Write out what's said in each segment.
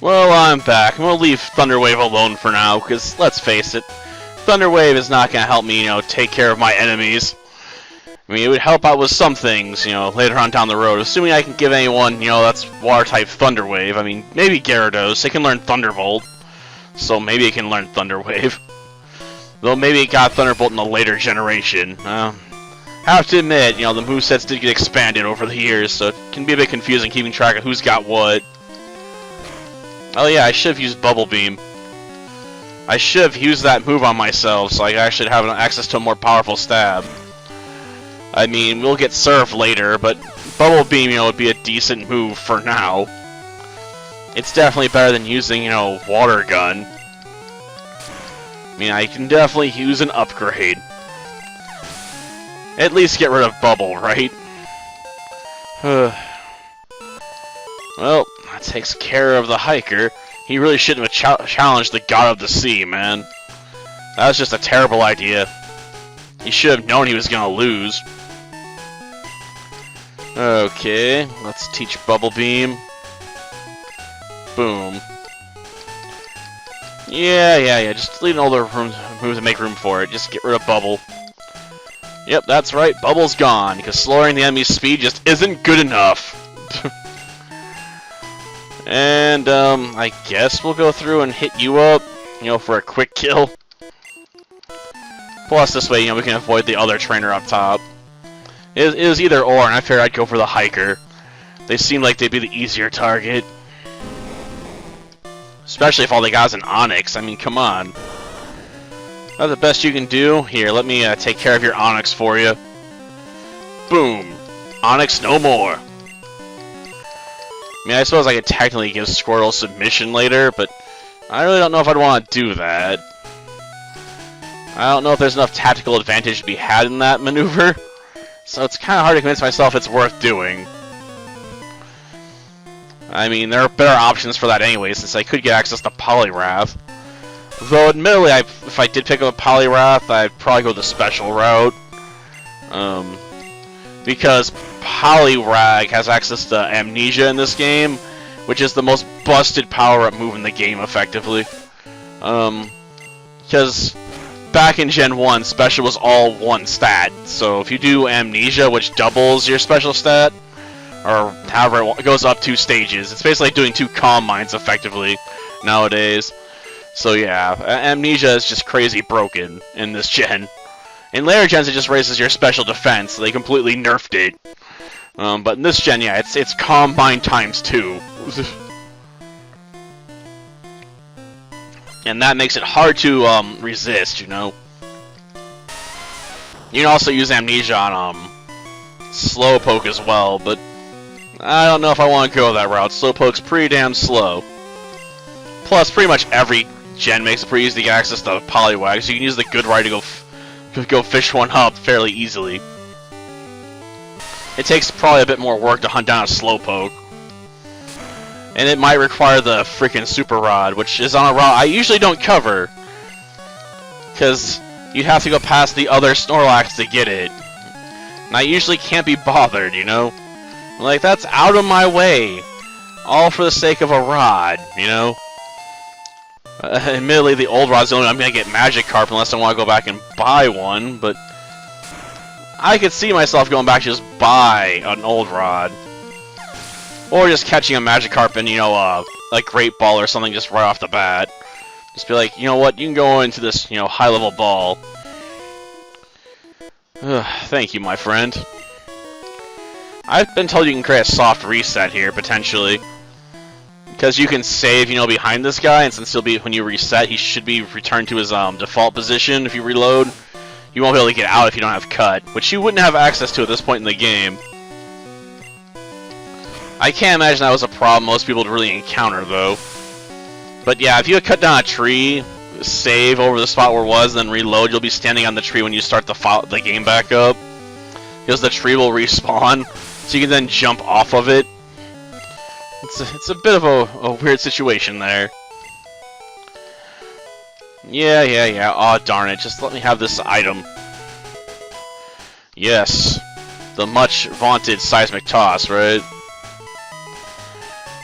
Well, I'm back. I'm gonna leave Thunder Wave alone for now, because let's face it, Thunder Wave is not gonna help me, take care of my enemies. I mean, it would help out with some things, later on down the road, assuming I can give anyone, that's Water-type Thunder Wave. I mean, maybe Gyarados. They can learn Thunderbolt, so maybe it can learn Thunder Wave. Though maybe it got Thunderbolt in a later generation. Have to admit, the movesets did get expanded over the years, so it can be a bit confusing keeping track of who's got what. Oh yeah, I should have used Bubble Beam. I should have used that move on myself, so I actually have access to a more powerful stab. I mean, we'll get Surf later, but Bubble Beam, would be a decent move for now. It's definitely better than using, Water Gun. I mean, I can definitely use an upgrade. At least get rid of Bubble, right? Well, that takes care of the hiker. He really shouldn't have challenged the God of the Sea, man. That was just a terrible idea. He should have known he was gonna lose. Okay, let's teach Bubble Beam. Boom. Yeah, just leave all the moves and make room for it. Just get rid of Bubble. Yep, that's right, Bubble's gone, because slowing the enemy's speed just isn't good enough. And, I guess we'll go through and hit you up, for a quick kill. Plus, this way, we can avoid the other trainer up top. It was either or, and I figured I'd go for the hiker. They seem like they'd be the easier target. Especially if all they got is an Onyx. I mean, come on. That's the best you can do? Here, let me take care of your Onyx for you. Boom. Onyx no more. I mean, I suppose I could technically give Squirtle submission later, but I really don't know if I'd want to do that. I don't know if there's enough tactical advantage to be had in that maneuver, so it's kind of hard to convince myself it's worth doing. I mean, there are better options for that anyway, since I could get access to Poliwrath. Though, admittedly, if I did pick up a Poliwrath, I'd probably go the special route. Because Poliwrath has access to Amnesia in this game, which is the most busted power-up move in the game, effectively. Because back in Gen 1, Special was all one stat, so if you do Amnesia, which doubles your special stat, or however it goes up 2 stages, it's basically like doing 2 Calm Minds, effectively, nowadays. So yeah, Amnesia is just crazy broken in this gen. In later gens, it just raises your special defense, so they completely nerfed it. But in this gen, yeah, it's Calm Mind times 2. And that makes it hard to resist, You can also use Amnesia on Slowpoke as well, but I don't know if I want to go that route. Slowpoke's pretty damn slow. Plus, pretty much every gen makes it pretty easy to get access to Poliwag, so you can use the good ride to go fish one up fairly easily. It takes probably a bit more work to hunt down a Slowpoke. And it might require the freaking Super Rod, which is on a route I usually don't cover. Because you'd have to go past the other Snorlax to get it. And I usually can't be bothered, Like, that's out of my way. All for the sake of a rod, Admittedly, the old rod's the only I'm going to get Magikarp unless I want to go back and buy one, but I could see myself going back to just buy an old rod. Or just catching a Magikarp in, a Great Ball or something just right off the bat. Just be like, you know what, you can go into this, high-level ball. Thank you, my friend. I've been told you can create a soft reset here, potentially. Because you can save, behind this guy, and since when you reset, he should be returned to his default position if you reload. You won't be able to get out if you don't have cut, which you wouldn't have access to at this point in the game. I can't imagine that was a problem most people would really encounter, though. But yeah, if you cut down a tree, save over the spot where it was, then reload, you'll be standing on the tree when you start the game back up. Because the tree will respawn, so you can then jump off of it. It's a bit of a weird situation there. Yeah. Aw, darn it. Just let me have this item. Yes. The much vaunted Seismic Toss, right?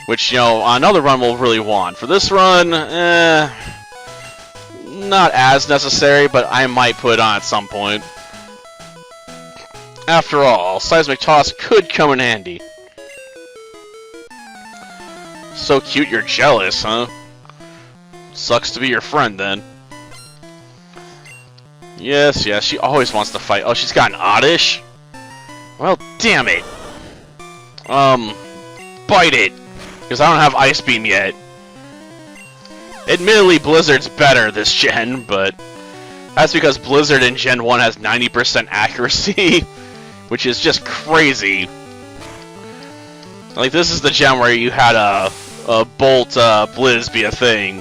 which, you know, on another run we'll really want. For this run, not as necessary, but I might put it on at some point. After all, Seismic Toss could come in handy. So cute you're jealous, huh? Sucks to be your friend, then. Yes, she always wants to fight. Oh, she's got an Oddish? Well, damn it. Bite it. Because I don't have Ice Beam yet. Admittedly, Blizzard's better this gen, but that's because Blizzard in Gen 1 has 90% accuracy, which is just crazy. Like, this is the gen where you had a Bolt Blizz be a thing.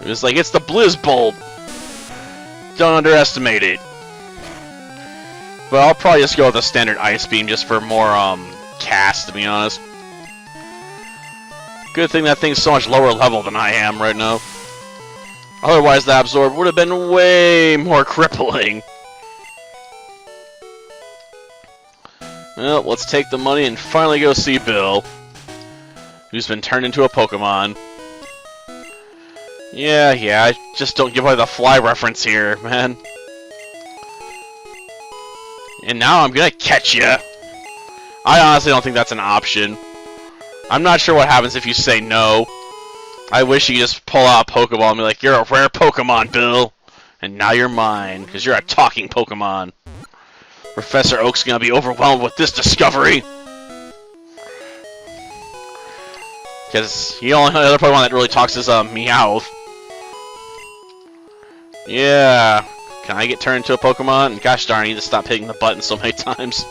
It was like, it's the Blizz Bolt. Don't underestimate it. But I'll probably just go with a standard Ice Beam just for more cast, to be honest. Good thing that thing's so much lower level than I am right now. Otherwise, the Absorb would have been way more crippling. Well, let's take the money and finally go see Bill, who's been turned into a Pokemon. Yeah, I just don't give away the fly reference here, man. And now I'm gonna catch ya. I honestly don't think that's an option. I'm not sure what happens if you say no. I wish you could just pull out a Pokeball and be like, you're a rare Pokemon, Bill. And now you're mine, because you're a talking Pokemon. Professor Oak's gonna be overwhelmed with this discovery. Because the only other Pokemon that really talks is Meowth. Yeah. Can I get turned into a Pokemon? Gosh darn, I need to stop hitting the button so many times.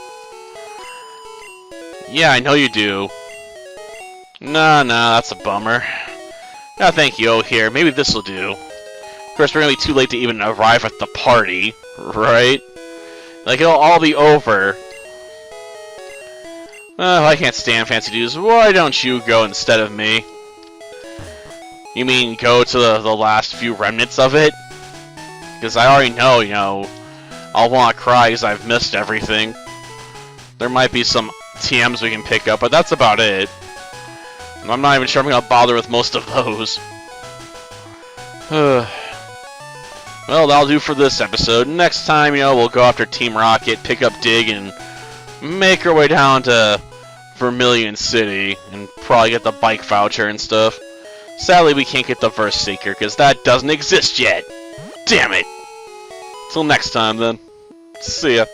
Yeah, I know you do. Nah, that's a bummer. No, thank you. Oh, here, maybe this'll do. Of course, we're gonna be too late to even arrive at the party, right? Like, it'll all be over. I can't stand Fancy Dudes. Why don't you go instead of me? You mean go to the last few remnants of it? Because I already know, you know, I'll want to cry because I've missed everything. There might be some TMs we can pick up, but that's about it. I'm not even sure I'm going to bother with most of those. Well, that'll do for this episode. Next time, you know, we'll go after Team Rocket, pick up Dig, and make our way down to Vermilion City, and probably get the bike voucher and stuff. Sadly, we can't get the Verse Seeker, because that doesn't exist yet. Damn it! Till next time, then. See ya.